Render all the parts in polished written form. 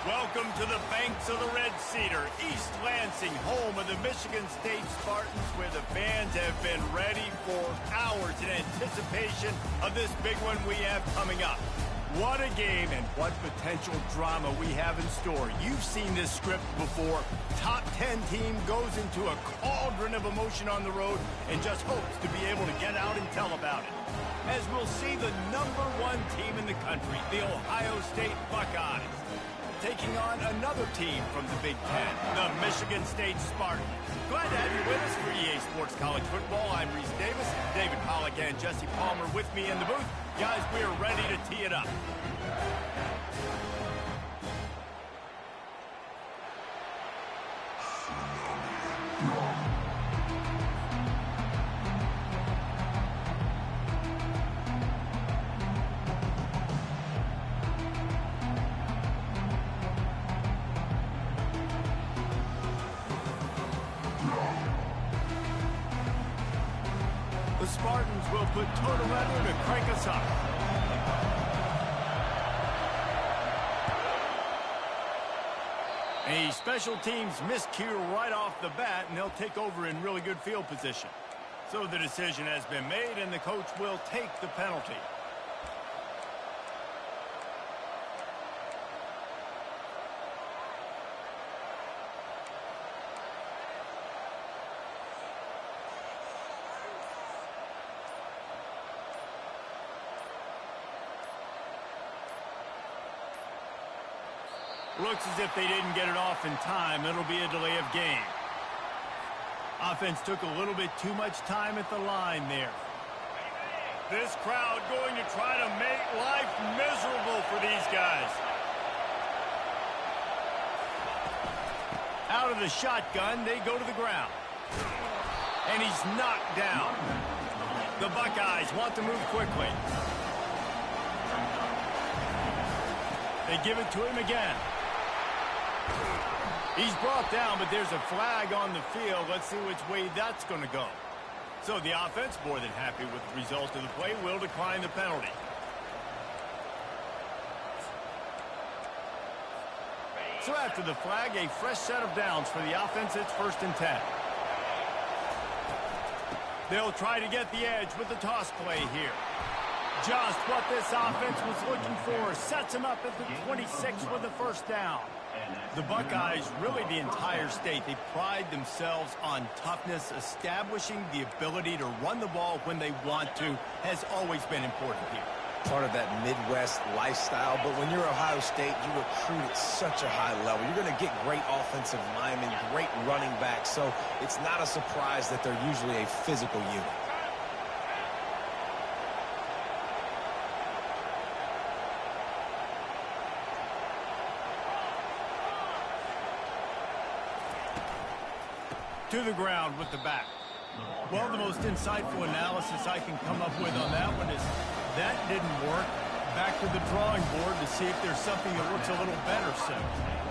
Welcome to the banks of the Red Cedar, East Lansing, home of the Michigan State Spartans, where the fans have been ready for hours in anticipation of this big one we have coming up. What a game and what potential drama we have in store. You've seen this script before. Top 10 team goes into a cauldron of emotion on the road and just hopes to be able to get out and tell about it. As we'll see the #1 team in the country, the Ohio State Buckeyes, taking on another team from the Big Ten, the Michigan State Spartans. Glad to have you with us for EA Sports College Football. I'm Reese Davis, David Pollack and Jesse Palmer with me in the booth. Guys, we are ready to tee it up. The Spartans will put total weather to crank us up. A special teams miscue right off the bat, and they'll take over in really good field position. So the decision has been made, and the coach will take the penalty. Looks as if they didn't get it off in time. It'll be a delay of game. Offense took a little bit too much time at the line there. This crowd going to try to make life miserable for these guys. Out of the shotgun, they go to the ground. And he's knocked down. The Buckeyes want to move quickly. They give it to him again. He's brought down, but there's a flag on the field. Let's see which way that's going to go. So the offense, more than happy with the result of the play, will decline the penalty. So after the flag, a fresh set of downs for the offense. It's 1st and 10. They'll try to get the edge with the toss play here. Just what this offense was looking for. Sets him up at the 26 with the 1st down. The Buckeyes, really the entire state, they pride themselves on toughness. Establishing the ability to run the ball when they want to has always been important here. Part of that Midwest lifestyle, but when you're Ohio State, you recruit at such a high level. You're going to get great offensive linemen, great running backs, so it's not a surprise that they're usually a physical unit. To the ground with the back. Well, the most insightful analysis I can come up with on that one is that didn't work. Back to the drawing board to see if there's something that works a little better soon.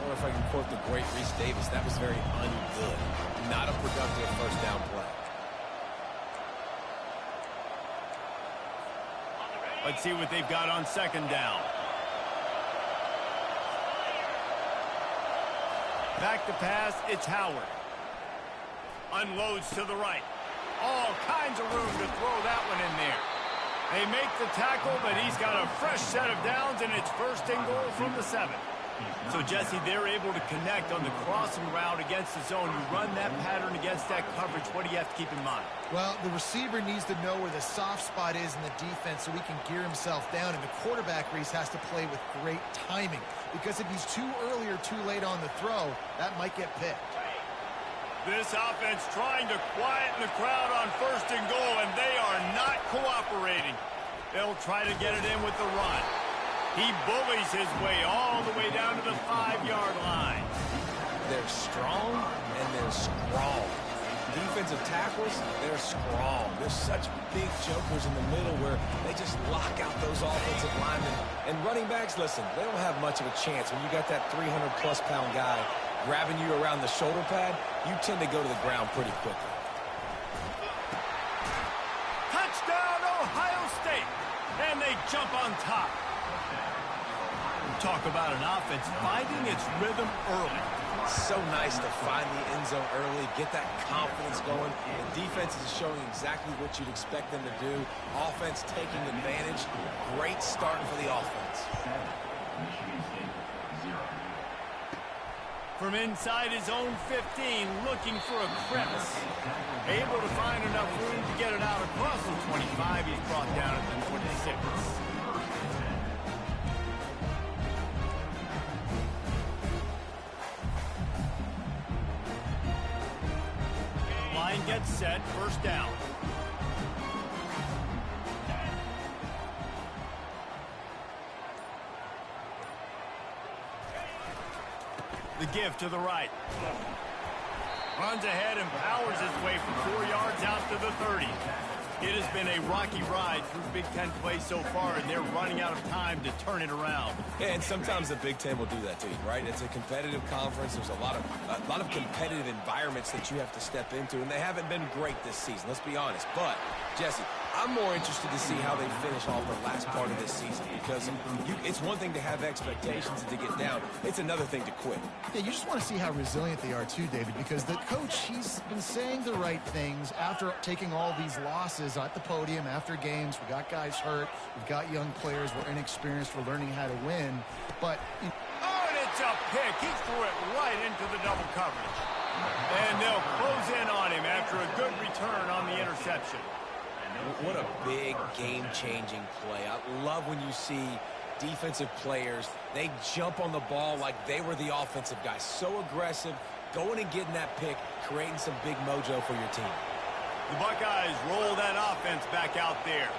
Or if I can quote the great Reese Davis, that was very ungood. Not a productive 1st down play. Let's see what they've got on 2nd down. Back to pass, it's Howard. Unloads to the right. All kinds of room to throw that one in there. They make the tackle, but he's got a fresh set of downs, and it's 1st and goal from the 7. So, Jesse, they're able to connect on the crossing route against the zone. You run that pattern against that coverage. What do you have to keep in mind? Well, the receiver needs to know where the soft spot is in the defense so he can gear himself down. And the quarterback, Reese, has to play with great timing. Because if he's too early or too late on the throw, that might get picked. This offense trying to quieten the crowd on 1st and goal, and they are not cooperating. They'll try to get it in with the run. He bullies his way all the way down to the 5-yard line. They're strong and they're strong. Defensive tackles, they're strong. They're such big jokers in the middle where they just lock out those offensive linemen. And running backs, listen, they don't have much of a chance when you got that 300-plus pound guy grabbing you around the shoulder pad. You tend to go to the ground pretty quickly. Touchdown, Ohio State! And they jump on top. Talk about an offense finding its rhythm early. So nice to find the end zone early, get that confidence going. The defense is showing exactly what you'd expect them to do. Offense taking advantage. Great start for the offense. From inside his own 15, looking for a crevice. Able to find enough room to get it out across the 25. He's brought down at the 26. Line gets set, first down. The give to the right. Runs ahead and powers his way for 4 yards out to the 30. It has been a rocky ride through Big Ten play so far, and they're running out of time to turn it around. Yeah, and sometimes the Big Ten will do that to you, right? It's a competitive conference. There's a lot of competitive environments that you have to step into, and they haven't been great this season, let's be honest. But, Jesse, I'm more interested to see how they finish off the last part of this season, because it's one thing to have expectations and to get down. It's another thing to quit. Yeah, you just want to see how resilient they are too, David, because the coach, he's been saying the right things after taking all these losses at the podium after games. We got guys hurt. We've got young players. We're inexperienced. We're learning how to win. But oh, and it's a pick. He threw it right into the double coverage. And they'll close in on him after a good return on the interception. What a big game-changing play. I love when you see defensive players, they jump on the ball like they were the offensive guys. So aggressive, going and getting that pick, creating some big mojo for your team. The Buckeyes roll that offense back out there.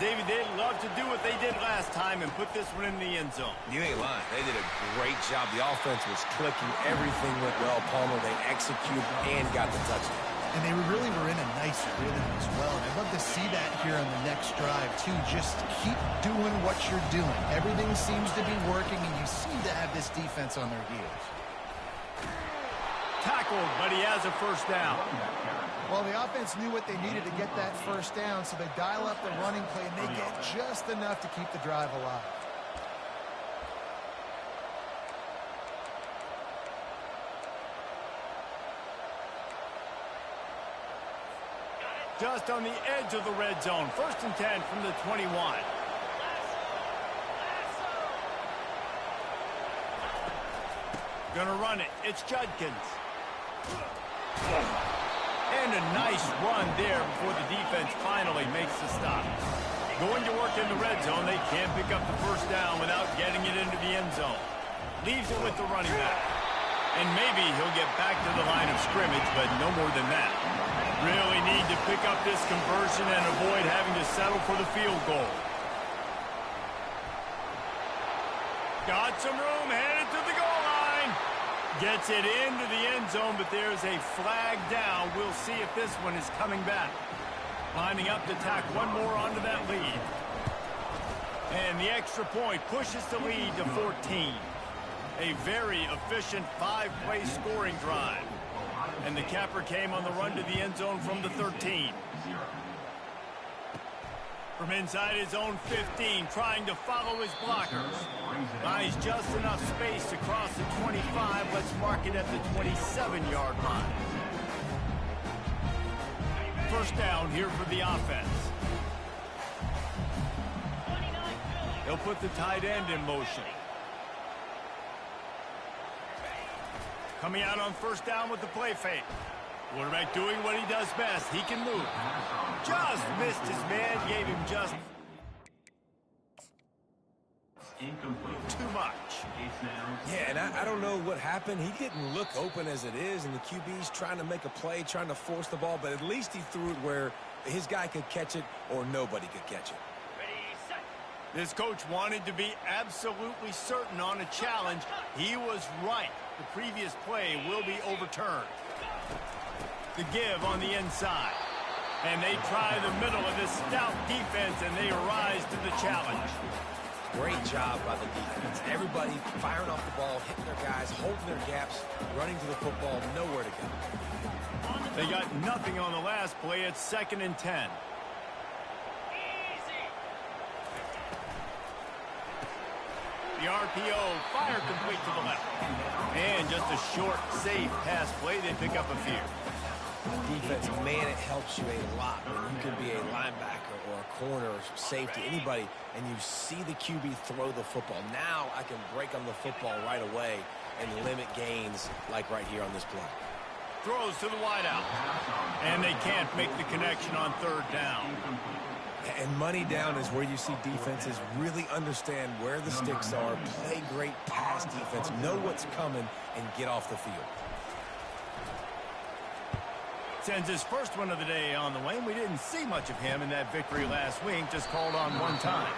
David, they'd love to do what they did last time and put this one in the end zone. You ain't lying. They did a great job. The offense was clicking. Everything went well. Palmer, they executed and got the touchdown. And they really were in a nice rhythm as well. And I'd love to see that here on the next drive, too. Just keep doing what you're doing. Everything seems to be working, and you seem to have this defense on their heels. Tackled, but he has a first down. Well, the offense knew what they needed to get that first down, so they dial up the running play, and they get just enough to keep the drive alive. Just on the edge of the red zone. First and 10 from the 21. Gonna run it. It's Judkins. And a nice run there before the defense finally makes the stop. Going to work in the red zone. They can't pick up the first down without getting it into the end zone. Leaves it with the running back. And maybe he'll get back to the line of scrimmage, but no more than that. Really need to pick up this conversion and avoid having to settle for the field goal. Got some room, headed to the goal line. Gets it into the end zone, but there's a flag down. We'll see if this one is coming back. Lining up to tack one more onto that lead. And the extra point pushes the lead to 14. A very efficient 5-play scoring drive. And the capper came on the run to the end zone from the 13. From inside his own 15, trying to follow his blockers. Buys just enough space to cross the 25. Let's mark it at the 27-yard line. First down here for the offense. They'll put the tight end in motion. Coming out on first down with the play fake. Quarterback doing what he does best. He can move. Just missed his man. Gave him just too much. Yeah, and I don't know what happened. He didn't look open as it is, and the QB's trying to make a play, trying to force the ball, but at least he threw it where his guy could catch it or nobody could catch it. This coach wanted to be absolutely certain on a challenge. He was right. The previous play will be overturned. The give on the inside. And they try the middle of this stout defense, and they rise to the challenge. Great job by the defense. Everybody firing off the ball, hitting their guys, holding their gaps, running to the football, nowhere to go. They got nothing on the last play. It's 2nd and 10. The The RPO, fire complete to the left. And just a short, safe pass play. They pick up a few. Defense, man, it helps you a lot when you can be a linebacker or a corner or safety, anybody, and you see the QB throw the football. Now I can break on the football right away and limit gains like right here on this play. Throws to the wideout. And they can't make the connection on third down. And money down is where you see defenses really understand where the sticks are, play great pass defense, know what's coming, and get off the field. Sends his first one of the day on the way. We didn't see much of him in that victory last week, just called on one time.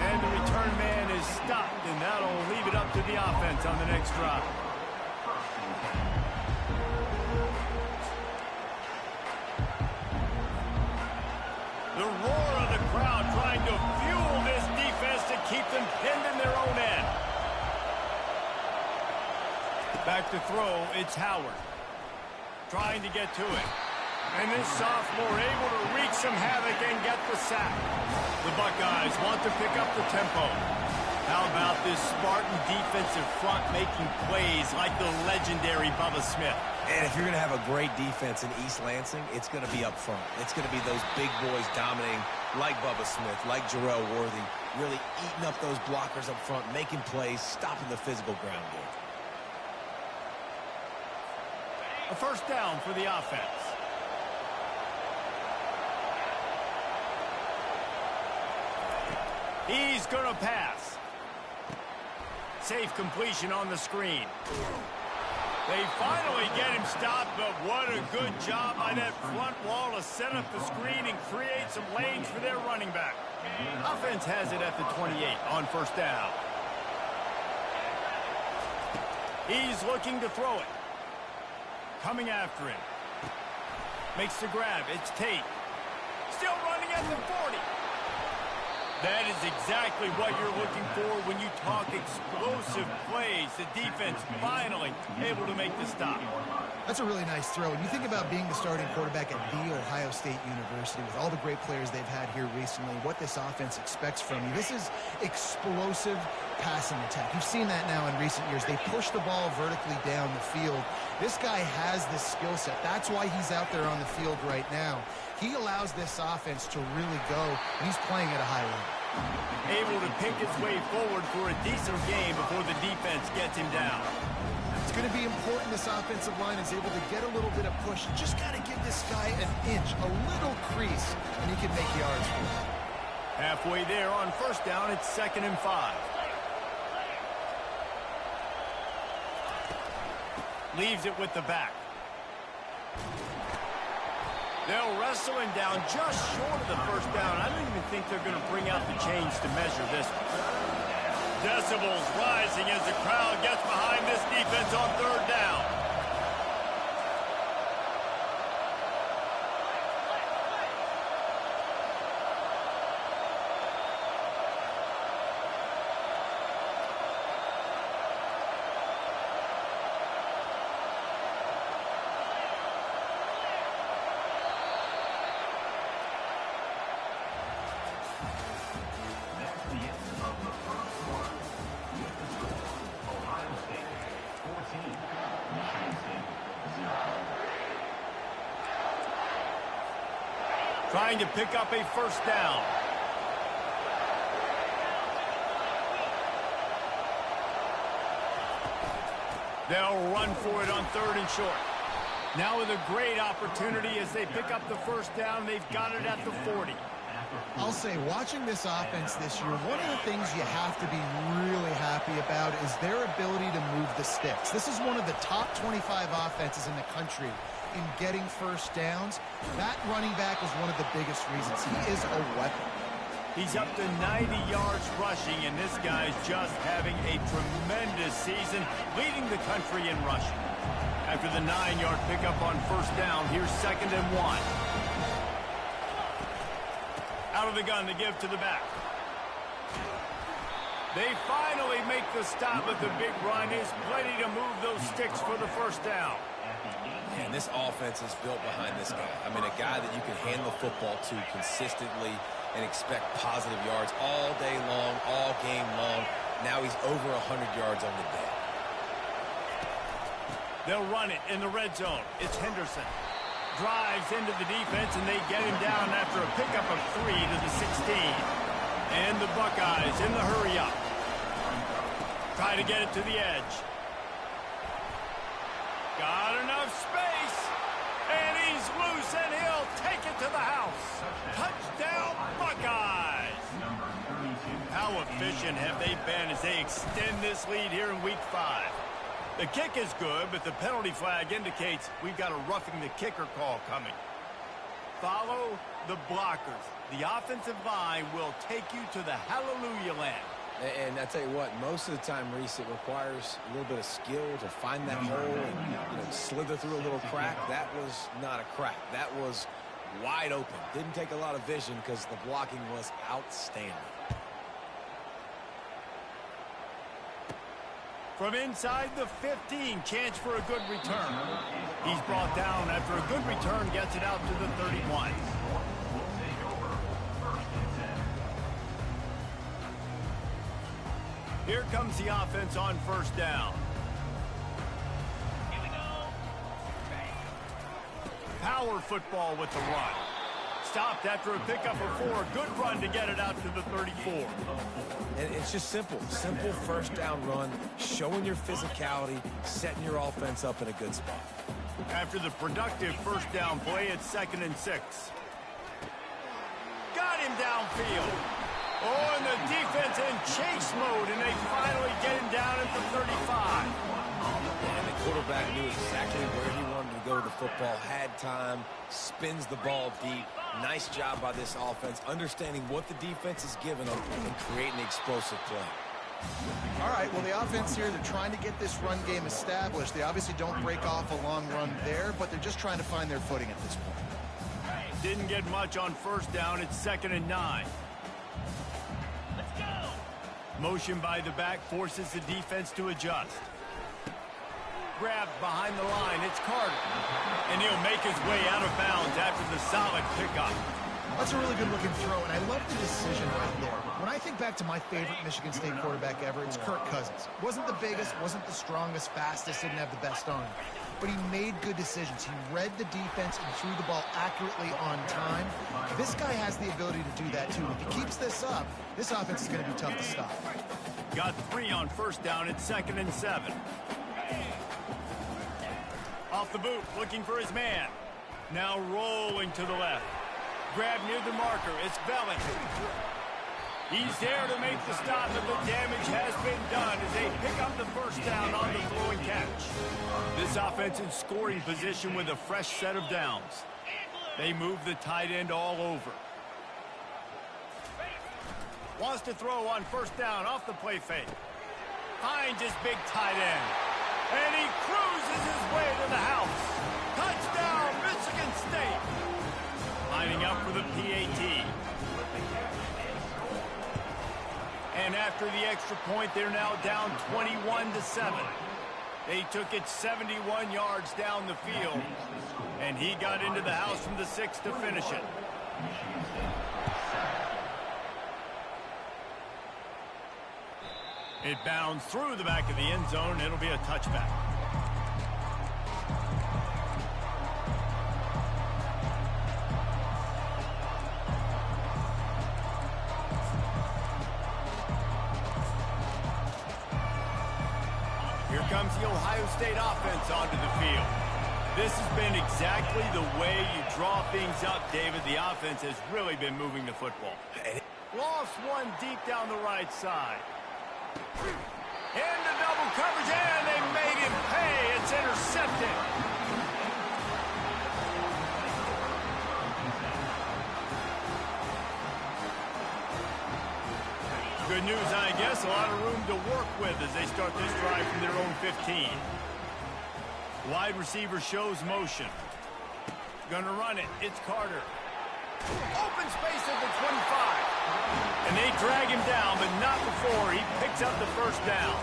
And the return man is stopped, and that'll leave it up to the offense on the next drive. The roar of the crowd trying to fuel this defense to keep them pinned in their own end. Back to throw, it's Howard. Trying to get to it. And this sophomore able to wreak some havoc and get the sack. The Buckeyes want to pick up the tempo. How about this Spartan defensive front making plays like the legendary Bubba Smith? And if you're going to have a great defense in East Lansing, it's going to be up front. It's going to be those big boys dominating like Bubba Smith, like Jarrell Worthy, really eating up those blockers up front, making plays, stopping the physical ground game. A first down for the offense. He's going to pass. Safe completion on the screen. They finally get him stopped, but what a good job by that front wall to set up the screen and create some lanes for their running back. Offense has it at the 28 on first down. He's looking to throw it. Coming after him. Makes the grab. It's Tate. Still running at the 40. That is exactly what you're looking for when you talk explosive plays. The defense finally able to make the stop. That's a really nice throw. When you think about being the starting quarterback at The Ohio State University, with all the great players they've had here recently, what this offense expects from you, this is explosive passing attack. You've seen that now in recent years. They push the ball vertically down the field. This guy has this skill set. That's why he's out there on the field right now. He allows this offense to really go, and he's playing at a high level. Able to pick his way forward for a decent game before the defense gets him down. It's going to be important this offensive line is able to get a little bit of push. Just got to give this guy an inch, a little crease, and he can make yards for him. Halfway there on first down, it's 2nd and 5. Leaves it with the back. They'll wrestle him down just short of the first down. I don't even think they're going to bring out the chains to measure this one. Decibels rising as the crowd gets behind this defense on third down. Trying to pick up a first down. They'll run for it on 3rd and short. Now with a great opportunity as they pick up the first down. They've got it at the 40. I'll say, watching this offense this year, one of the things you have to be really happy about is their ability to move the sticks. This is one of the top 25 offenses in the country in getting first downs. That running back is one of the biggest reasons. He is a weapon. He's up to 90 yards rushing, and this guy's just having a tremendous season, leading the country in rushing. After the 9-yard pickup on first down, here's 2nd and 1. Out of the gun to give to the back. They finally make the stop, but the big run is plenty to move those sticks for the first down. And this offense is built behind this guy. I mean, a guy that you can hand the football to consistently and expect positive yards all day long, all game long. Now he's over 100 yards on the day. They'll run it in the red zone. It's Henderson. Drives into the defense, and they get him down after a pickup of 3 to the 16. And the Buckeyes in the hurry-up. Try to get it to the edge. Got enough space. And he's loose, and he'll take it to the house. Touchdown, Buckeyes. How efficient have they been as they extend this lead here in Week 5? The kick is good, but the penalty flag indicates we've got a roughing the kicker call coming. Follow the blockers. The offensive line will take you to the hallelujah land. And I tell you what, most of the time, Reese, it requires a little bit of skill to find that hole and slither through a little crack. That was not a crack. That was wide open. Didn't take a lot of vision because the blocking was outstanding. From inside the 15, chance for a good return. He's brought down after a good return, gets it out to the 31. Here comes the offense on first down. Here we go. Power football with the run. Stopped after a pickup of 4. Good run to get it out to the 34. And it's just simple. Simple first down run, showing your physicality, setting your offense up in a good spot. After the productive first down play, it's 2nd and 6. Got him downfield. Oh, and the defense in chase mode, and they finally get him down at the 35. And the quarterback knew exactly where he wanted to go with the football, had time, spins the ball deep. Nice job by this offense, understanding what the defense is giving them and creating the explosive play. All right, well, the offense here, they're trying to get this run game established. They obviously don't break off a long run there, but they're just trying to find their footing at this point. Didn't get much on first down. It's 2nd and 9. Let's go. Motion by the back forces the defense to adjust. Grabbed behind the line. It's Carter. And he'll make his way out of bounds after the solid pickup. That's a really good-looking throw, and I love the decision right there. When I think back to my favorite Michigan State quarterback ever, it's Kirk Cousins. Wasn't the biggest, wasn't the strongest, fastest, didn't have the best arm. But he made good decisions. He read the defense and threw the ball accurately on time. This guy has the ability to do that, too. If he keeps this up, this offense is going to be tough to stop. Got 3 on first down. It's 2nd and 7. Off the boot, looking for his man. Now rolling to the left. Grab near the marker. It's Belling. He's there to make the stop, but the damage has been done as they pick up the first down on the throw and catch. This offense in scoring position with a fresh set of downs. They move the tight end all over. Wants to throw on first down off the play fake. Finds his big tight end. And he cruises his way to the house. Touchdown, Michigan State. Lining up for the PAT. And after the extra point, they're now down 21-7. They took it 71 yards down the field. And he got into the house from the 6 to finish it. It bounds through the back of the end zone. It'll be a touchback. Here comes the Ohio State offense onto the field. This has been exactly the way you draw things up, David. The offense has really been moving the football. Lost one deep down the right side. Into double coverage, and they made him pay. It's intercepted. Good news, I guess. A lot of room to work with as they start this drive from their own 15. Wide receiver shows motion. Gonna run it. It's Carter. Open space at the 25. And they drag him down, but not before he picks up the first down.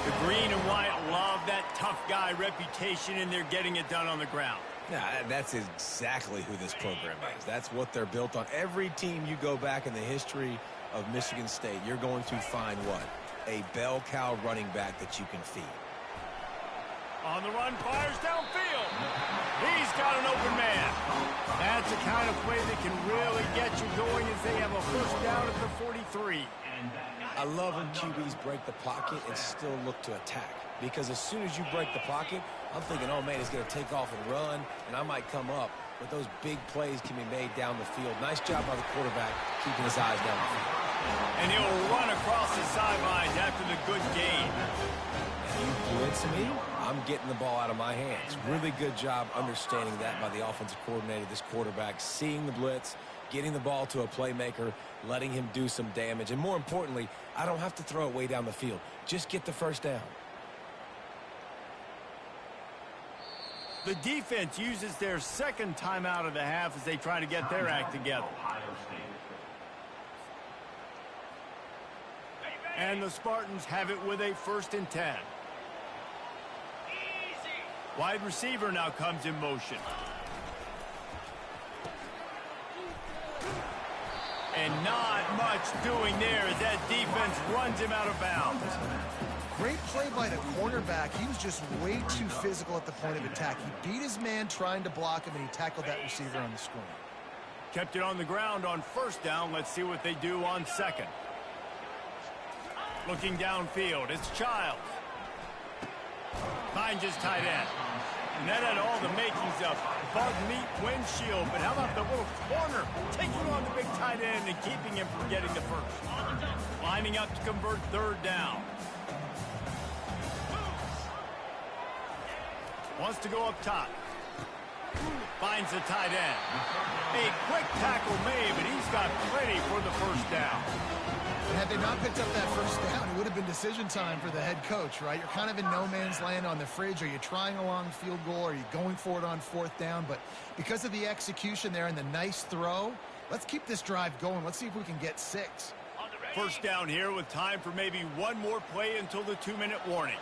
The green and white love that tough guy reputation, and they're getting it done on the ground. Yeah, that's exactly who this program is. That's what they're built on. Every team you go back in the history of Michigan State, you're going to find what? a bell cow running back that you can feed. On the run, fires downfield. He's got an open man. That's the kind of play that can really get you going as they have a first down at the 43. I love when QBs break the pocket and still look to attack. Because as soon as you break the pocket, I'm thinking, oh, man, he's going to take off and run, and I might come up. But those big plays can be made down the field. Nice job by the quarterback keeping his eyes down the field. And he'll run across the sidelines after the good gain. You blitz me, I'm getting the ball out of my hands. Really good job understanding that by the offensive coordinator, this quarterback, seeing the blitz, getting the ball to a playmaker, letting him do some damage. And more importantly, I don't have to throw it way down the field. Just get the first down. The defense uses their second timeout of the half as they try to get their act together. And the Spartans have it with a 1st and 10. Wide receiver now comes in motion. And not much doing there as that defense runs him out of bounds. Great play by the cornerback. He was just way too physical at the point of attack. He beat his man trying to block him, and he tackled that receiver on the screen. Kept it on the ground on 1st down. Let's see what they do on 2nd. Looking downfield, it's Childs. Finds his tight end. And that had all the makings of bug meat windshield. But how about the little corner taking on the big tight end and keeping him from getting the first? Lining up to convert 3rd down. Wants to go up top. Finds the tight end. A quick tackle made, but he's got plenty for the 1st down. And had they not picked up that 1st down, it would have been decision time for the head coach, right? You're kind of in no man's land on the fridge. Are you trying a long field goal? Are you going for it on 4th down? But because of the execution there and the nice throw, let's keep this drive going. Let's see if we can get 6. 1st down here with time for maybe one more play until the 2-minute warning.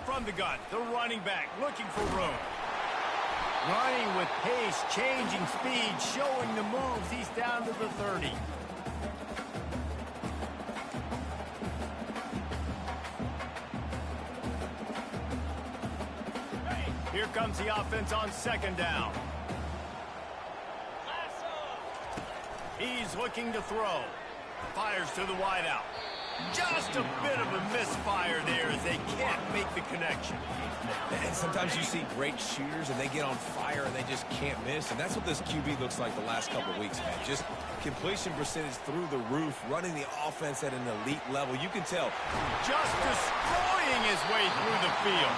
From the gun, the running back looking for room. Running with pace, changing speed, showing the moves. He's down to the 30. Here comes the offense on 2nd down. He's looking to throw. Fires to the wideout. Just a bit of a misfire there as they can't make the connection. And sometimes you see great shooters and they get on fire and they just can't miss. And that's what this QB looks like the last couple of weeks, man. Just completion percentage through the roof, running the offense at an elite level. You can tell. Just destroying his way through the field.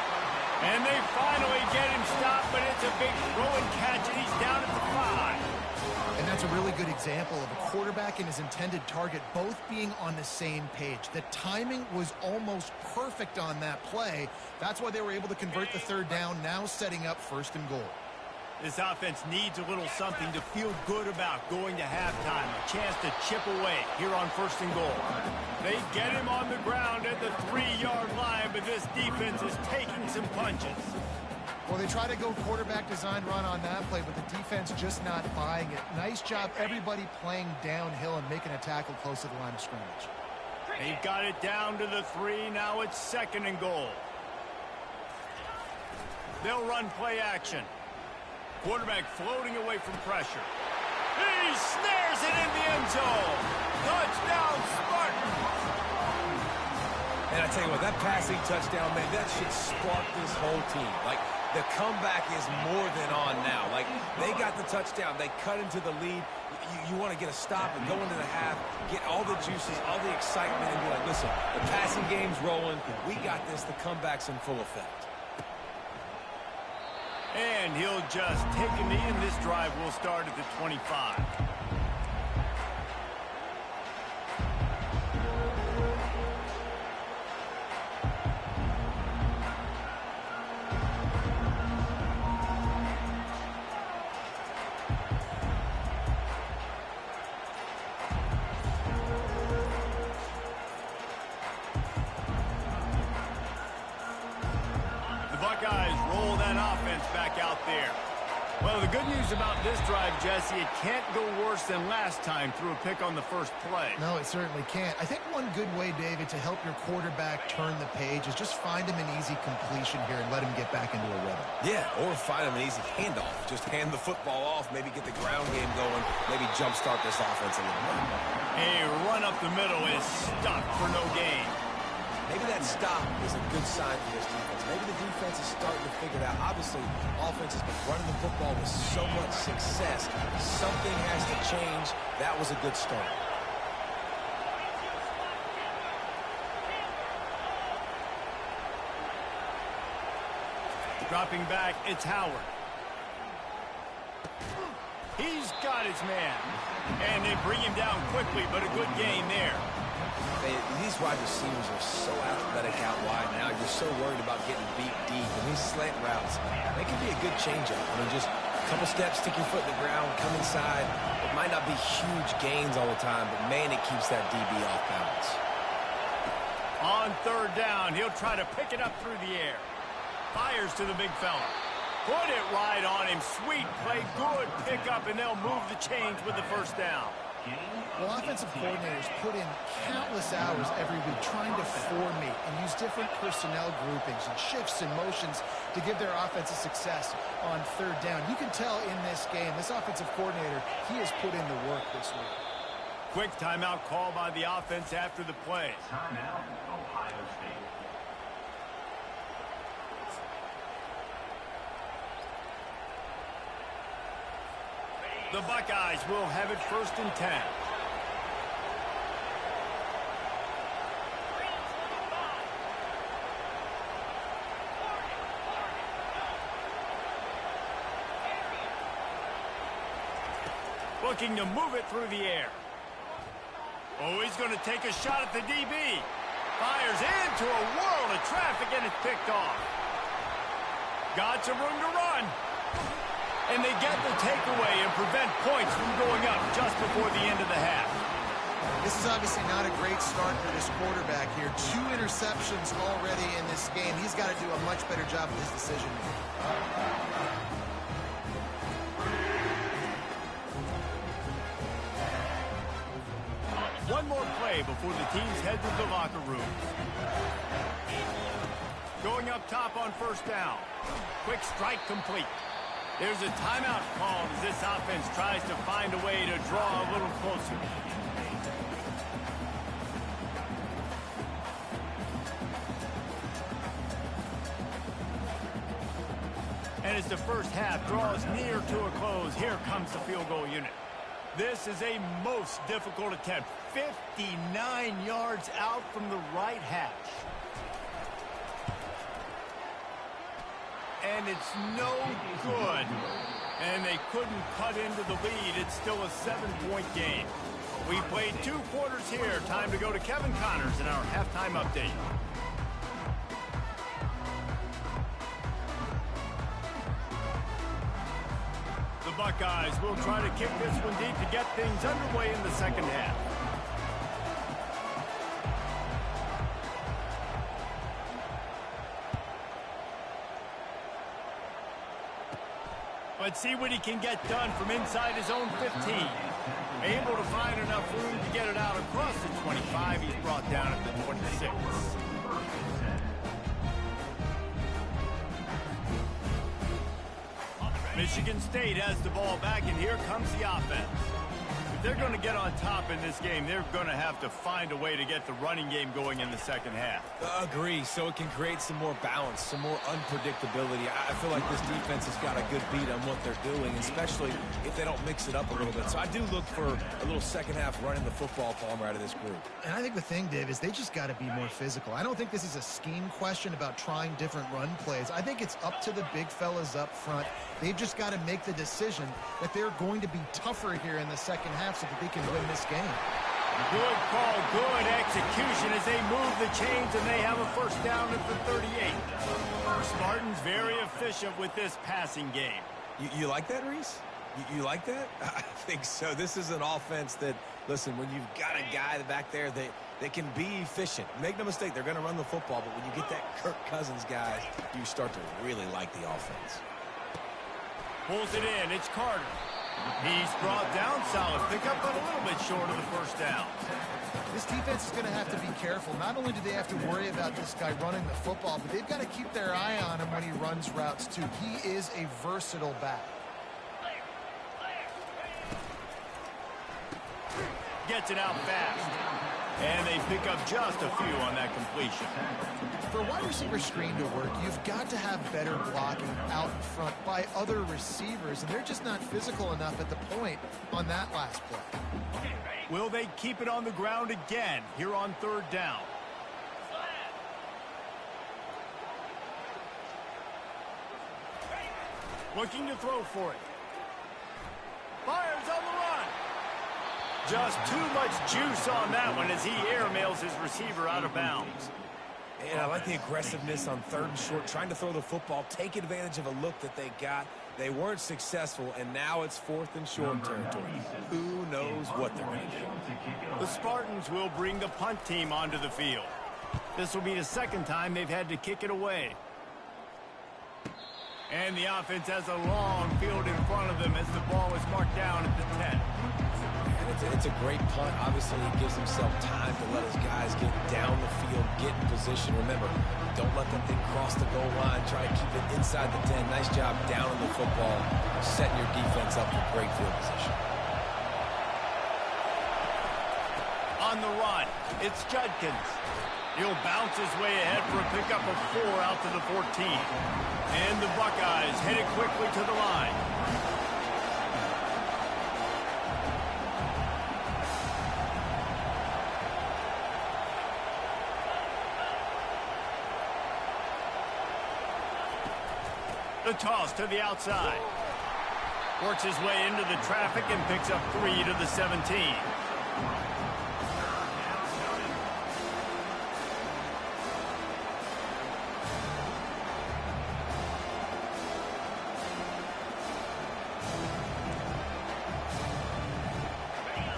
And they finally get him stopped, but it's a big throw and catch, and he's down at the 5. And that's a really good example of a quarterback and his intended target both being on the same page. The timing was almost perfect on that play. That's why they were able to convert the 3rd down, now setting up 1st and goal. This offense needs a little something to feel good about going to halftime. A chance to chip away here on 1st and goal. They get him on the ground at the 3-yard line, but this defense is taking some punches. Well, they try to go quarterback design run on that play, but the defense just not buying it. Nice job, everybody playing downhill and making a tackle close to the line of scrimmage. They've got it down to the 3. Now it's 2nd and goal. They'll run play action. Quarterback floating away from pressure. He snares it in the end zone. Touchdown, Spartans. And I tell you what, that passing touchdown, man, that should spark this whole team. Like, the comeback is more than on now. Like, they got the touchdown. They cut into the lead. You want to get a stop and go into the half, get all the juices, all the excitement, and be like, listen, the passing game's rolling. We got this. The comeback's in full effect. And he'll just take a knee, and this drive will start at the 25. Well, the good news about this drive, Jesse, it can't go worse than last time through a pick on the first play. No, it certainly can't. I think one good way, David, to help your quarterback turn the page is just find him an easy completion here and let him get back into a rhythm. Yeah, or find him an easy handoff. Just hand the football off, maybe get the ground game going, maybe jumpstart this offense a little bit. A run up the middle is stuck for no gain. Maybe that stop is a good sign for this defense. Maybe the defense is starting to figure it out. Obviously, offense has been running the football with so much success. Something has to change. That was a good start. Dropping back, it's Howard. He's got his man. And they bring him down quickly, but a good gain there. These wide receivers are so athletic out wide now. You're so worried about getting beat deep. And these slant routes, they can be a good changeup. I mean, just a couple steps, stick your foot in the ground, come inside. It might not be huge gains all the time, but, man, it keeps that DB off balance. On third down, he'll try to pick it up through the air. Fires to the big fella. Put it right on him. Sweet play, good pickup, and they'll move the chains with the first down. Well, offensive coordinators put in countless hours every week trying to formate and use different personnel groupings and shifts and motions to give their offense a success on third down. You can tell in this game, this offensive coordinator, he has put in the work this week. Quick timeout call by the offense after the play. Timeout, Ohio State. The Buckeyes will have it 1st and 10. Looking to move it through the air. Oh, he's going to take a shot at the DB. Fires into a world of traffic, and it's picked off. Got some room to run. And they get the takeaway and prevent points from going up just before the end of the half. This is obviously not a great start for this quarterback here. 2 interceptions already in this game. He's got to do a much better job with his decision making. One more play before the teams head to the locker room. Going up top on first down. Quick strike complete. There's a timeout called as this offense tries to find a way to draw a little closer. And as the first half draws near to a close, here comes the field goal unit. This is a most difficult attempt. 59 yards out from the right hash. And it's no good. And they couldn't cut into the lead. It's still a 7-point game. We played 2 quarters here. Time to go to Kevin Connors in our halftime update. The Buckeyes will try to kick this one deep to get things underway in the second half. Let's see what he can get done from inside his own 15. Able to find enough room to get it out across the 25. He's brought down at the 26. Michigan State has the ball back, and here comes the offense. If they're going to get on top in this game, they're going to have to find a way to get the running game going in the second half. Agree, so it can create some more balance, some more unpredictability. I feel like this defense has got a good beat on what they're doing, especially if they don't mix it up a little bit. So I do look for a little second half running the football, Palmer, out of this group. And I think the thing, Dave, is they just got to be more physical. I don't think this is a scheme question about trying different run plays. I think it's up to the big fellas up front. They've just got to make the decision that they're going to be tougher here in the second half so that they can win this game. Good call, good execution as they move the chains, and they have a first down at the 38. Spartans very efficient with this passing game. You like that, Reese? You like that? I think so. This is an offense that, listen, when you've got a guy back there that can be efficient. Make no mistake, they're going to run the football, but when you get that Kirk Cousins guy, you start to really like the offense. Pulls it in. It's Carter. He's brought down. Solid pickup, but a little bit short of the first down. This defense is going to have to be careful. Not only do they have to worry about this guy running the football, but they've got to keep their eye on him when he runs routes, too. He is a versatile back. Gets it out fast. And they pick up just a few on that completion. For a wide receiver screen to work, you've got to have better blocking out in front by other receivers, and they're just not physical enough at the point on that last play. Will they keep it on the ground again here on third down? Looking to throw for it. Fires on the run. Just too much juice on that one as he airmails his receiver out of bounds. And I like the aggressiveness on third and short, trying to throw the football, take advantage of a look that they got. They weren't successful, and now it's fourth and short territory. Who knows what they're going to do? The Spartans will bring the punt team onto the field. This will be the second time they've had to kick it away. And the offense has a long field in front of them as the ball is marked down at the 10. It's a great punt. Obviously, he gives himself time to let his guys get down the field, get in position. Remember, don't let that thing cross the goal line. Try to keep it inside the 10. Nice job down in the football, setting your defense up for great field position. On the run, it's Judkins. He'll bounce his way ahead for a pickup of 4 out to the 14. And the Buckeyes headed quickly to the line. The toss to the outside. Works his way into the traffic and picks up 3 to the 17.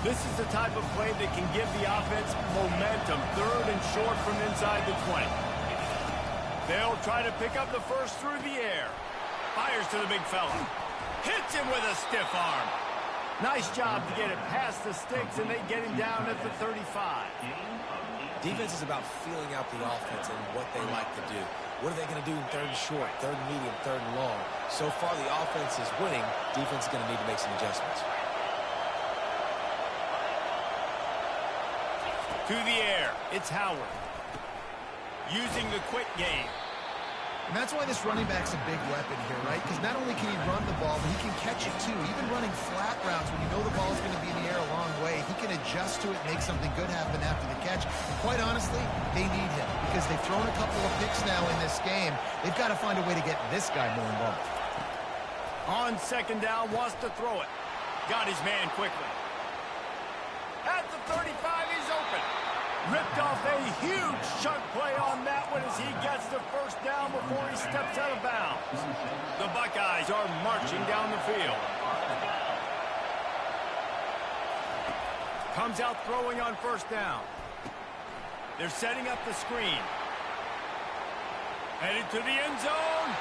This is the type of play that can give the offense momentum. Third and short from inside the 20. They'll try to pick up the first through the air. Fires to the big fella. Hits him with a stiff arm. Nice job to get it past the sticks, and they get him down at the 35. Defense is about feeling out the offense and what they like to do. What are they going to do in third and short, third and medium, third and long? So far, the offense is winning. Defense is going to need to make some adjustments. To the air, it's Howard. Using the quick game. And that's why this running back's a big weapon here, right? Because not only can he run the ball, but he can catch it too. Even running flat routes when you know the ball's going to be in the air a long way, he can adjust to it, make something good happen after the catch. And quite honestly, they need him because they've thrown a couple of picks now in this game. They've got to find a way to get this guy more involved. On second down, wants to throw it. Got his man quickly. At the 35, he's open. Ripped off a huge chunk play on that one as he gets the first down before he steps out of bounds. The Buckeyes are marching down the field. Comes out throwing on first down. They're setting up the screen. Headed to the end zone.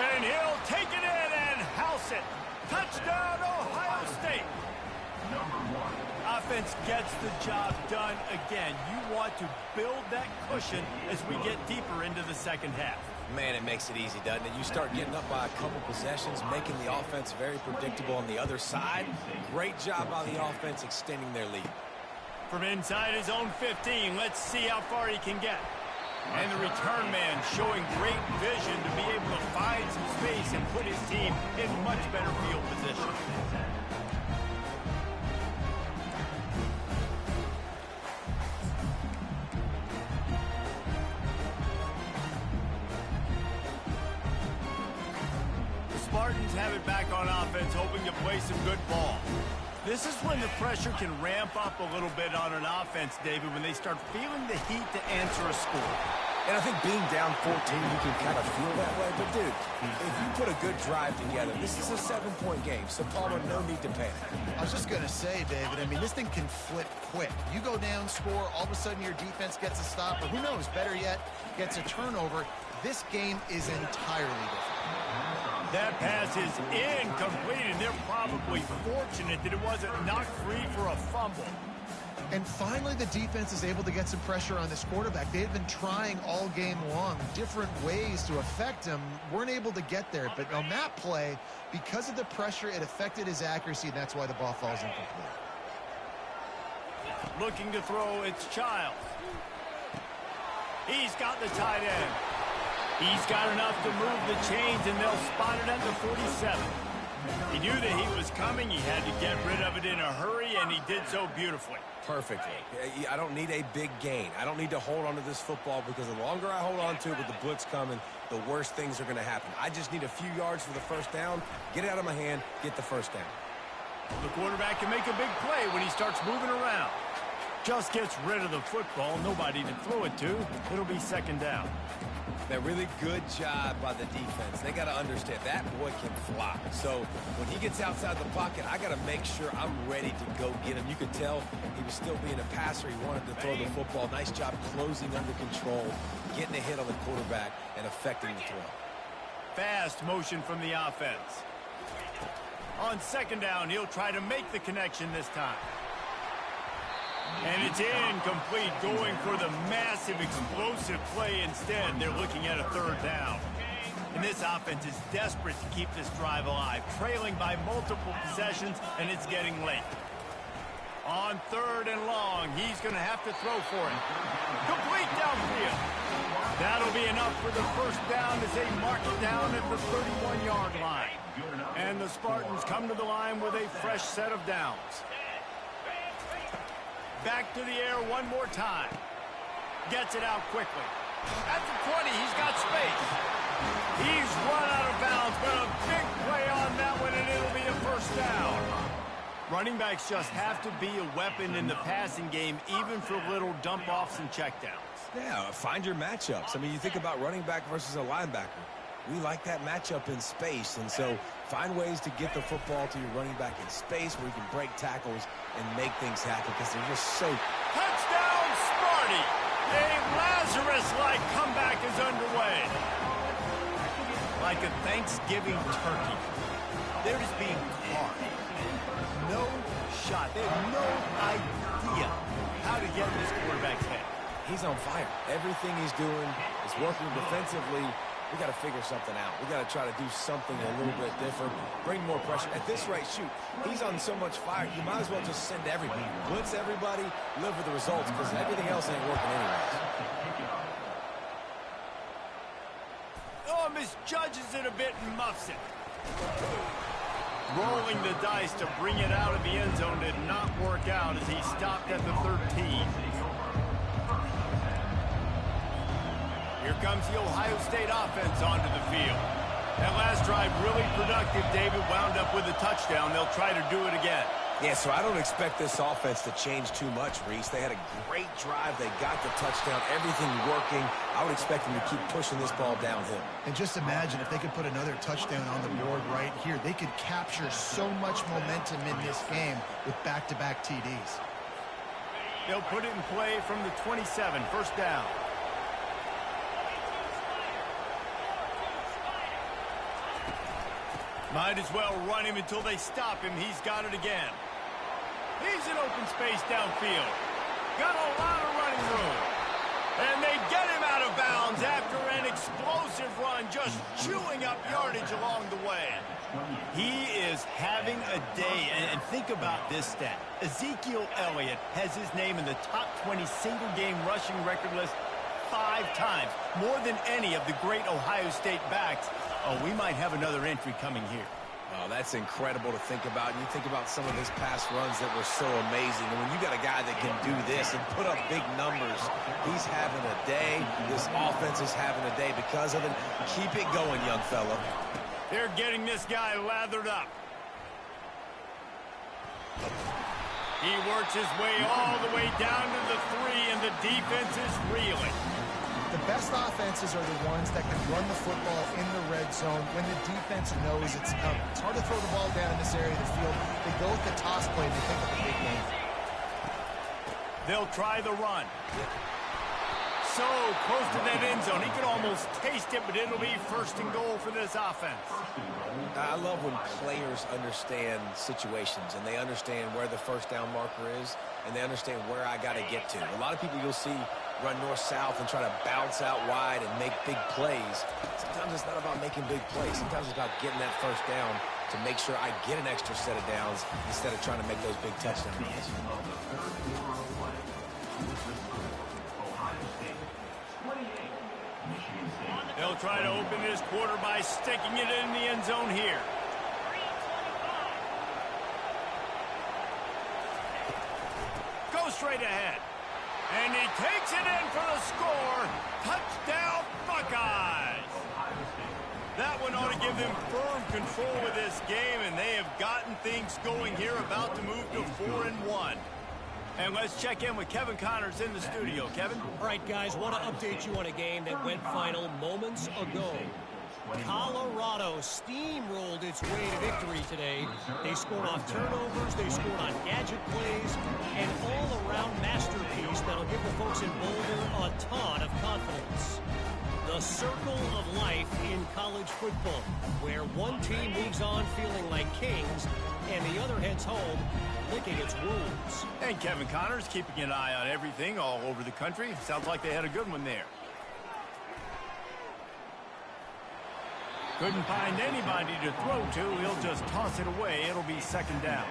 And he'll take it in and house it. Touchdown, Ohio State. Offense gets the job done again. You want to build that cushion as we get deeper into the second half. Man, it makes it easy, doesn't it? You start getting up by a couple possessions, making the offense very predictable on the other side. Great job by the offense extending their lead. From inside his own 15, let's see how far he can get. And the return man showing great vision to be able to find some space and put his team in much better field position. Spartans have it back on offense, hoping to play some good ball. This is when the pressure can ramp up a little bit on an offense, David, when they start feeling the heat to answer a score. And I think being down 14, you can kind of feel that way. But, dude, if you put a good drive together, this is a 7-point game. So, Palmer, no need to panic. I was just going to say, David, I mean, this thing can flip quick. You go down, score, all of a sudden your defense gets a stop, or who knows, better yet, gets a turnover. This game is entirely different. That pass is incomplete, and they're probably fortunate that it wasn't knocked free for a fumble. And finally, the defense is able to get some pressure on this quarterback. They had been trying all game long, different ways to affect him, weren't able to get there. But on that play, because of the pressure, it affected his accuracy, and that's why the ball falls incomplete. Looking to throw, it's Childs. He's got the tight end. He's got enough to move the chains, and they'll spot it at the 47. He knew that he was coming. He had to get rid of it in a hurry, and he did so beautifully. Perfectly. I don't need a big gain. I don't need to hold on to this football because the longer I hold on to it with the blitz coming, the worse things are going to happen. I just need a few yards for the first down, get it out of my hand, get the first down. The quarterback can make a big play when he starts moving around. Just gets rid of the football, nobody to throw it to. It'll be second down. A really good job by the defense. They got to understand that boy can fly. So when he gets outside the pocket, I got to make sure I'm ready to go get him. You could tell he was still being a passer. He wanted to throw the football. Nice job closing under control, getting a hit on the quarterback, and affecting the throw. Fast motion from the offense. On second down, he'll try to make the connection this time. And it's incomplete, going for the massive explosive play instead. They're looking at a third down. And this offense is desperate to keep this drive alive, trailing by multiple possessions, and it's getting late. On third and long, he's going to have to throw for it. Complete downfield. That'll be enough for the first down as they mark it down at the 31-yard line. And the Spartans come to the line with a fresh set of downs. Back to the air one more time. Gets it out quickly. At the 20, he's got space. He's run out of bounds, but a big play on that one, and it'll be a first down. Running backs just have to be a weapon in the passing game, even for little dump-offs and checkdowns. Yeah, find your matchups. I mean, you think about running back versus a linebacker. We like that matchup in space, and so find ways to get the football to your running back in space where you can break tackles and make things happen because they're just so... Touchdown, Sparty! A Lazarus-like comeback is underway. Like a Thanksgiving turkey. They're just being carved. No shot. They have no idea how to get in this quarterback's head. He's on fire. Everything he's doing is working defensively. We got to figure something out. We got to try to do something a little bit different, bring more pressure. At this rate, shoot, he's on so much fire, you might as well just send everybody. Blitz everybody, live with the results, because everything else ain't working anyways. Oh, misjudges it a bit and muffs it. Rolling the dice to bring it out of the end zone did not work out as he stopped at the 13. Here comes the Ohio State offense onto the field. That last drive really productive. David wound up with a touchdown. They'll try to do it again. Yeah, so I don't expect this offense to change too much, Reese. They had a great drive. They got the touchdown. Everything working. I would expect them to keep pushing this ball downhill. And just imagine if they could put another touchdown on the board right here. They could capture so much momentum in this game with back-to-back TDs. They'll put it in play from the 27, first down. Might as well run him until they stop him. He's got it again. He's in open space downfield. Got a lot of running room. And they get him out of bounds after an explosive run, just chewing up yardage along the way. He is having a day. And think about this stat. Ezekiel Elliott has his name in the top 20 single-game rushing record list 5 times, more than any of the great Ohio State backs. Oh, we might have another entry coming here. Oh, that's incredible to think about. You think about some of his past runs that were so amazing. And when you got a guy that can do this and put up big numbers, he's having a day. This offense is having a day because of it. Keep it going, young fella. They're getting this guy lathered up. He works his way all the way down to the 3, and the defense is reeling. The best offenses are the ones that can run the football in the red zone when the defense knows it's coming. It's hard to throw the ball down in this area of the field. They go with the toss play and they pick up a big game. They'll try the run. so close to that end zone. He could almost taste it, but it'll be first and goal for this offense. I love when players understand situations and they understand where the first down marker is and they understand where I got to get to. A lot of people you'll see run north-south and try to bounce out wide and make big plays. Sometimes it's not about making big plays. Sometimes it's about getting that first down to make sure I get an extra set of downs instead of trying to make those big touchdown runs. They'll try to open this quarter by sticking it in the end zone here. Go straight ahead. And he takes it in for the score. Touchdown, Buckeyes. That one ought to give them firm control of this game, and they have gotten things going here, about to move to 4-1. And let's check in with Kevin Connors in the studio. Kevin? All right, guys, want to update you on a game that went final moments ago. Colorado steamrolled its way to victory today. They scored off turnovers, they scored on gadget plays, an all-around masterpiece that'll give the folks in Boulder a ton of confidence. The circle of life in college football, where one team moves on feeling like kings and the other heads home licking its wounds. And Kevin Connors keeping an eye on everything all over the country. Sounds like they had a good one there. Couldn't find anybody to throw to. He'll just toss it away. It'll be second down.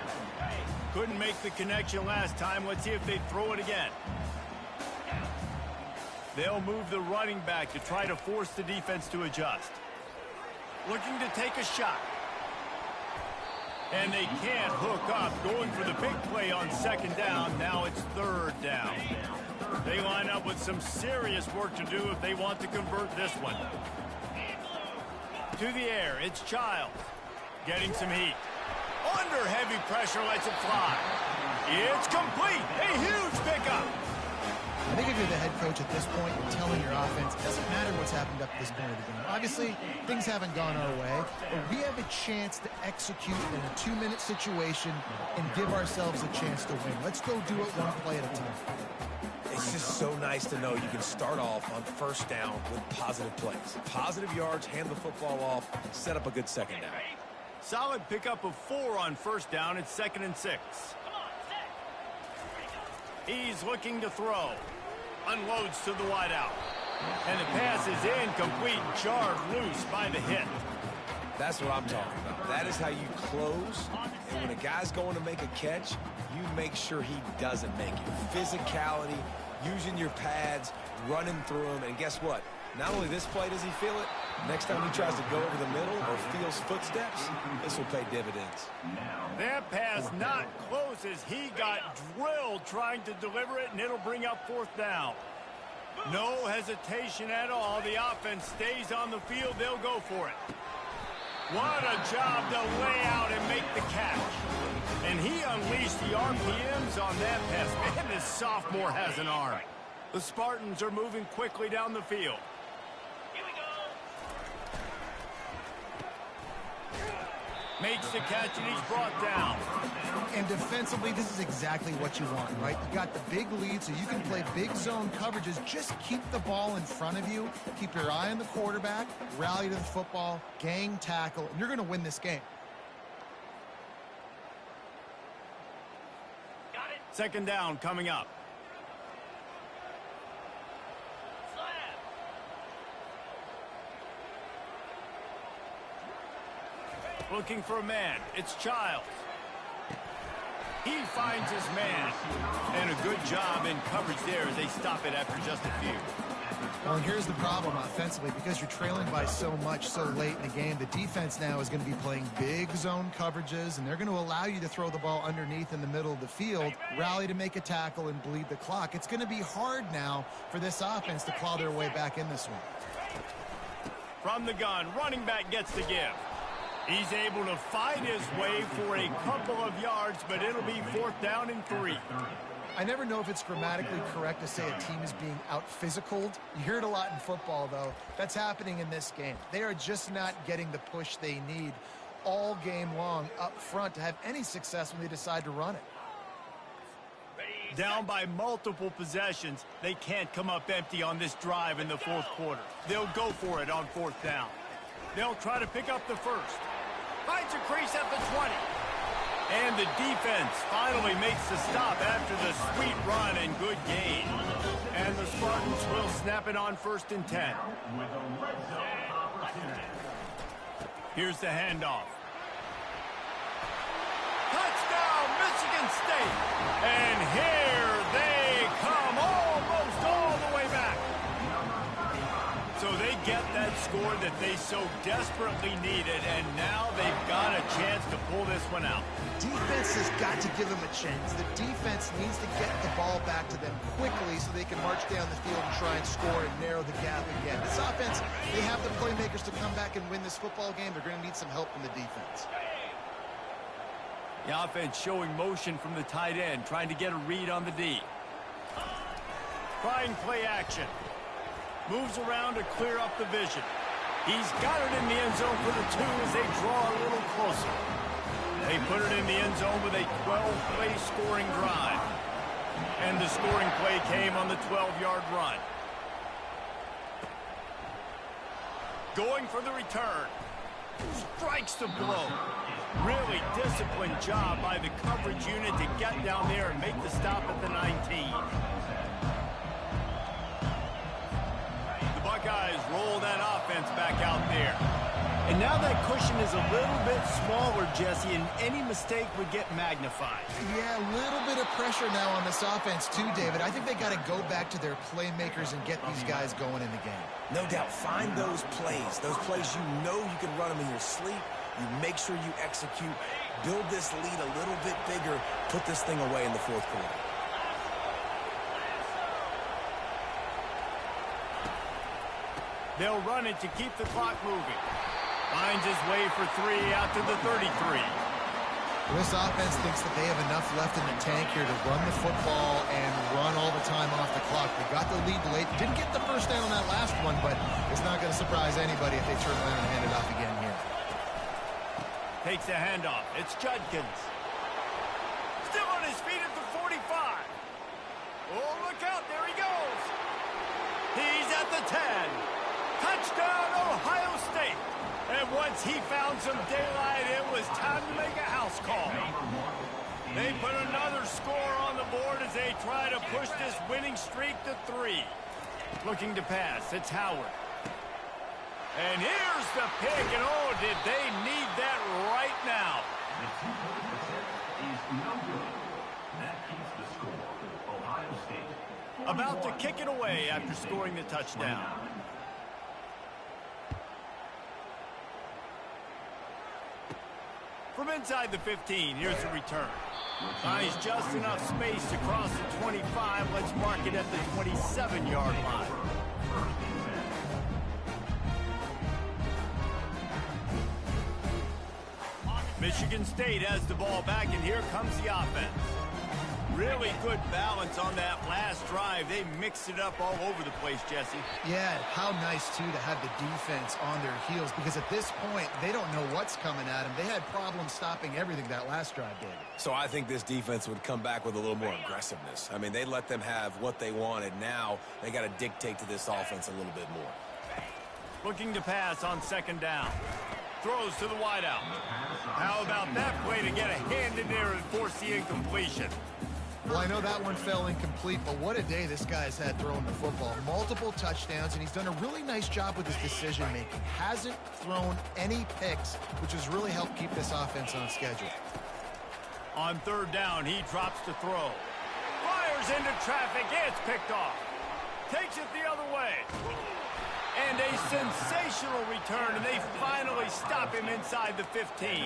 Couldn't make the connection last time. Let's see if they throw it again. They'll move the running back to try to force the defense to adjust. Looking to take a shot. And they can't hook up. Going for the big play on second down. Now it's third down. They line up with some serious work to do if they want to convert this one. To the air, it's Childs. Getting some heat. Under heavy pressure, lets it fly. It's complete. A huge pickup. I think if you're the head coach at this point, you're telling your offense, it doesn't matter what's happened up to this point of the game. Obviously, things haven't gone our way, but we have a chance to execute in a 2-minute situation and give ourselves a chance to win. Let's go do it one play at a time. It's just so nice to know you can start off on first down with positive plays. Positive yards, hand the football off, set up a good second down. Solid pickup of 4 on first down. It's 2nd and 6. He's looking to throw. Unloads to the wideout. And the pass is incomplete, jarred loose by the hit. That's what I'm talking about. That is how you close. And when a guy's going to make a catch, you make sure he doesn't make it. Physicality, using your pads, running through them. And guess what? Not only this play does he feel it, next time he tries to go over the middle or feels footsteps, this will pay dividends. That pass not close as he got drilled trying to deliver it, and it'll bring up 4th down. No hesitation at all. The offense stays on the field. They'll go for it. What a job to lay out and make the catch. And he unleashed the RPMs on that pass. Man, this sophomore has an arm. The Spartans are moving quickly down the field. Makes the catch, and he's brought down. And defensively, this is exactly what you want, right? You got the big lead, so you can play big zone coverages. Just keep the ball in front of you. Keep your eye on the quarterback. Rally to the football. Gang tackle. And you're going to win this game. Got it. Second down coming up. Looking for a man. It's Childs. He finds his man. And a good job in coverage there as they stop it after just a few. Well, and here's the problem offensively. Because you're trailing by so much so late in the game, the defense now is going to be playing big zone coverages, and they're going to allow you to throw the ball underneath in the middle of the field, rally to make a tackle, and bleed the clock. It's going to be hard now for this offense to claw their way back in this one. From the gun, running back gets the give. He's able to fight his way for a couple of yards, but it'll be 4th down and 3. I never know if it's grammatically correct to say a team is being out-physicaled. You hear it a lot in football, though. That's happening in this game. They are just not getting the push they need all game long up front to have any success when they decide to run it. Down by multiple possessions, they can't come up empty on this drive in the fourth quarter. They'll go for it on fourth down. They'll try to pick up the first. Finds a crease at the 20. And the defense finally makes the stop after the sweet run and good gain. And the Spartans will snap it on 1st and 10. Here's the handoff. Touchdown, Michigan State. And here they come, almost all the way back. So they get that score that they so desperately needed, and now they've got a chance to pull this one out. Defense has got to give them a chance. The defense needs to get the ball back to them quickly so they can march down the field and try and score and narrow the gap again. This offense, they have the playmakers to come back and win this football game. They're going to need some help from the defense. The offense showing motion from the tight end, trying to get a read on the D. Trying play action. Moves around to clear up the vision. He's got it in the end zone for the 2 as they draw a little closer. They put it in the end zone with a 12-play scoring drive. And the scoring play came on the 12-yard run. Going for the return. Strikes the blow. Really disciplined job by the coverage unit to get down there and make the stop at the 19. Buckeyes roll that offense back out there. And now that cushion is a little bit smaller, Jesse, and any mistake would get magnified. Yeah, a little bit of pressure now on this offense too, David. I think they got to go back to their playmakers and get these guys going in the game. No doubt. Find those plays you know you can run them in your sleep. You make sure you execute. Build this lead a little bit bigger. Put this thing away in the fourth quarter. They'll run it to keep the clock moving. Finds his way for 3 out to the 33. This offense thinks that they have enough left in the tank here to run the football and run all the time off the clock. They got the lead late. Didn't get the first down on that last one, but it's not going to surprise anybody if they turn around and hand it off again here. Takes a handoff. It's Judkins. Still on his feet at the 45. Oh, look out. There he goes. He's at the 10. Touchdown, Ohio State. And once he found some daylight, it was time to make a house call. They put another score on the board as they try to push this winning streak to 3. Looking to pass, it's Howard. And here's the pick, and oh, did they need that right now. The 2-point is no good. That keeps the score. Ohio State. About to kick it away after scoring the touchdown. From inside the 15, here's the return. Finds just enough space to cross the 25. Let's mark it at the 27-yard line. Michigan State has the ball back, and here comes the offense. Really good balance on that last drive. They mixed it up all over the place, Jesse. Yeah, how nice, too, to have the defense on their heels, because at this point, they don't know what's coming at them. They had problems stopping everything that last drive, David. So I think this defense would come back with a little more aggressiveness. I mean, they let them have what they wanted. Now they got to dictate to this offense a little bit more. Looking to pass on 2nd down. Throws to the wideout. How about that play to get a hand in there and force the incompletion? Well, I know that one fell incomplete, but what a day this guy's had throwing the football. Multiple touchdowns, and he's done a really nice job with his decision-making. Hasn't thrown any picks, which has really helped keep this offense on schedule. On 3rd down, he drops to throw. Fires into traffic. It's picked off. Takes it the other way. And a sensational return, and they finally stop him inside the 15.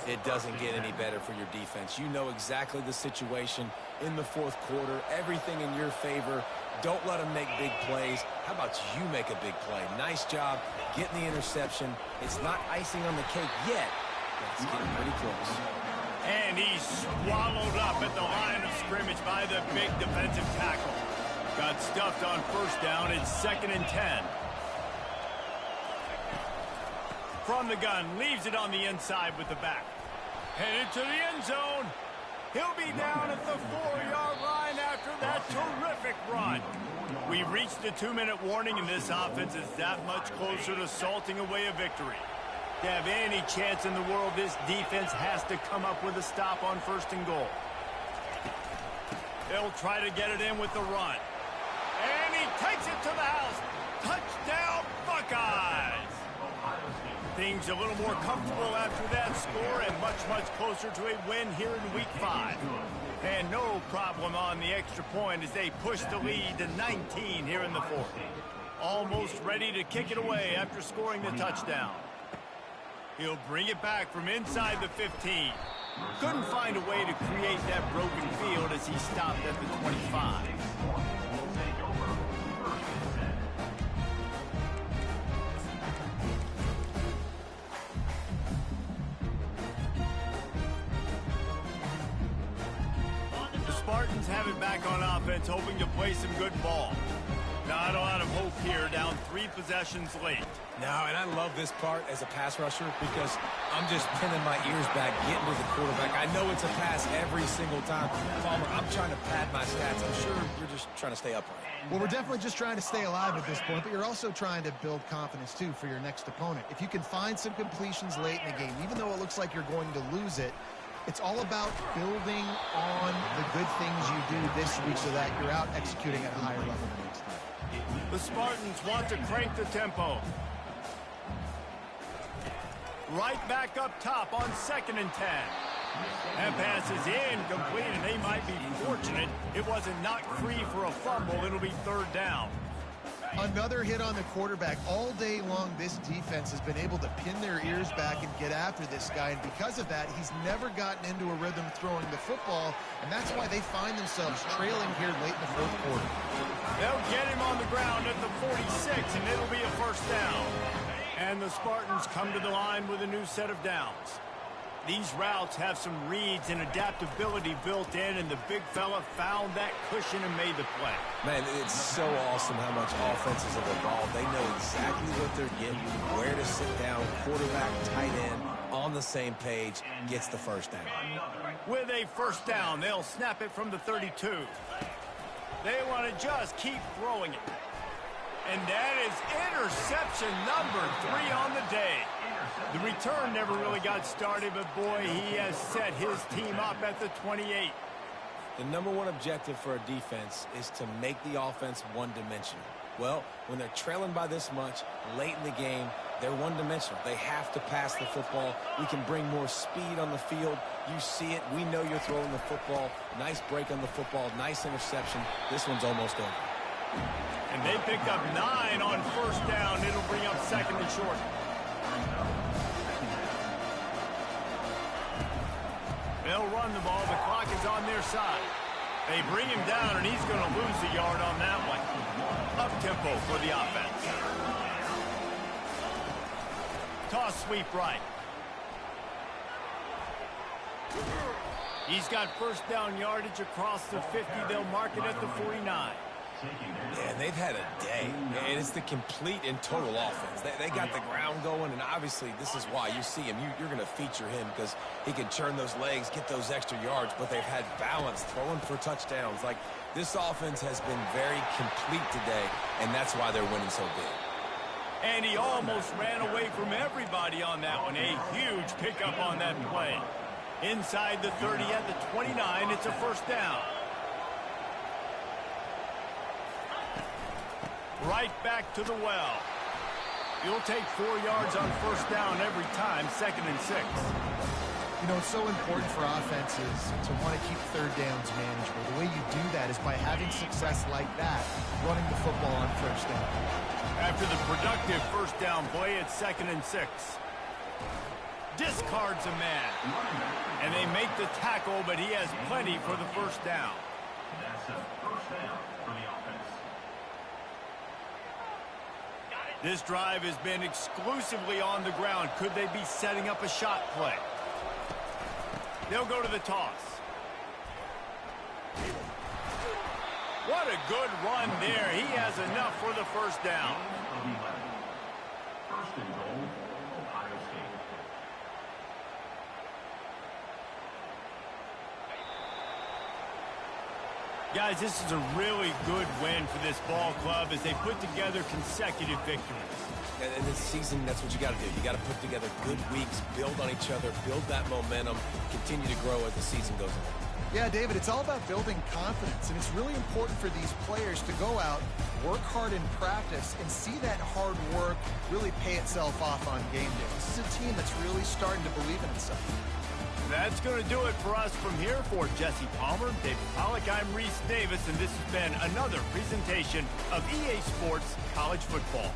It doesn't get any better for your defense. You know exactly the situation in the fourth quarter. Everything in your favor. Don't let them make big plays. How about you make a big play? Nice job getting the interception. It's not icing on the cake yet, but it's getting pretty close. And he's swallowed up at the line of scrimmage by the big defensive tackle. Got stuffed on 1st down. It's 2nd and 10. From the gun, leaves it on the inside with the back. Headed to the end zone. He'll be down at the 4-yard line after that terrific run. We reached the 2-minute warning, and this offense is that much closer to salting away a victory. To have any chance in the world, this defense has to come up with a stop on 1st and goal. They'll try to get it in with the run. And he takes it to the house. Touchdown, Buckeyes! Things a little more comfortable after that score and much, much closer to a win here in Week 5. And no problem on the extra point as they push the lead to 19 here in the 4th. Almost ready to kick it away after scoring the touchdown. He'll bring it back from inside the 15. Couldn't find a way to create that broken field as he stopped at the 25. The Spartans have it back on offense, hoping to play some good ball. Not a lot of hope here, down 3 possessions late. No, and I love this part as a pass rusher because I'm just pinning my ears back, getting to the quarterback. I know it's a pass every single time. Palmer, I'm trying to pad my stats. I'm sure you're just trying to stay upright. Well, we're definitely just trying to stay alive at this point, but you're also trying to build confidence, too, for your next opponent. If you can find some completions late in the game, even though it looks like you're going to lose it, it's all about building on the good things you do this week so that you're out executing at a higher level the next time. The Spartans want to crank the tempo. Right back up top on 2nd and 10. That pass is incomplete, and they might be fortunate it wasn't knocked free for a fumble. It'll be 3rd down. Another hit on the quarterback. All day long, this defense has been able to pin their ears back and get after this guy, and because of that, he's never gotten into a rhythm throwing the football, and that's why they find themselves trailing here late in the 4th quarter. They'll get him on the ground at the 46, and it'll be a 1st down. And the Spartans come to the line with a new set of downs. These routes have some reads and adaptability built in, and the big fella found that cushion and made the play. Man, it's so awesome how much offenses have evolved. They know exactly what they're getting, where to sit down, quarterback, tight end, on the same page, gets the 1st down. With a 1st down, they'll snap it from the 32. They want to just keep throwing it. And that is interception number 3 on the day. The return never really got started, but boy, he has set his team up at the 28. The #1 objective for a defense is to make the offense one-dimensional. Well, when they're trailing by this much, late in the game, they're one-dimensional. They have to pass the football. We can bring more speed on the field. You see it. We know you're throwing the football. Nice break on the football. Nice interception. This one's almost over. And they pick up 9 on 1st down. It'll bring up 2nd and short. They'll run the ball. The clock is on their side. They bring him down, and he's going to lose a yard on that one. Up-tempo for the offense. Toss sweep right. He's got 1st down yardage across the 50. They'll mark it at the 49. Yeah, they've had a day, and it's the complete and total offense. They got the ground going, and obviously this is why you see him. You're going to feature him because he can churn those legs, get those extra yards, but they've had balance, throwing for touchdowns. Like, this offense has been very complete today, and that's why they're winning so big. And he almost ran away from everybody on that one. A huge pickup on that play. Inside the 30 at the 29, it's a 1st down. Right back to the well. You'll take 4 yards on 1st down every time, 2nd and 6. You know, it's so important for offenses to want to keep 3rd downs manageable. The way you do that is by having success like that, running the football on 1st down. After the productive 1st down play, it's 2nd and 6. Discards a man. And they make the tackle, but he has plenty for the 1st down. That's a 1st down for the offense. This drive has been exclusively on the ground. Could they be setting up a shot play? They'll go to the toss. What a good run there. He has enough for the 1st down. 1st and goal, Ohio State. Guys, this is a really good win for this ball club as they put together consecutive victories. And this season, that's what you got to do. You got to put together good weeks, build on each other, build that momentum, continue to grow as the season goes on. Yeah, David, it's all about building confidence, and it's really important for these players to go out, work hard in practice, and see that hard work really pay itself off on game day. This is a team that's really starting to believe in itself. That's going to do it for us from here. For Jesse Palmer, David Pollack, I'm Reese Davis, and this has been another presentation of EA Sports College Football.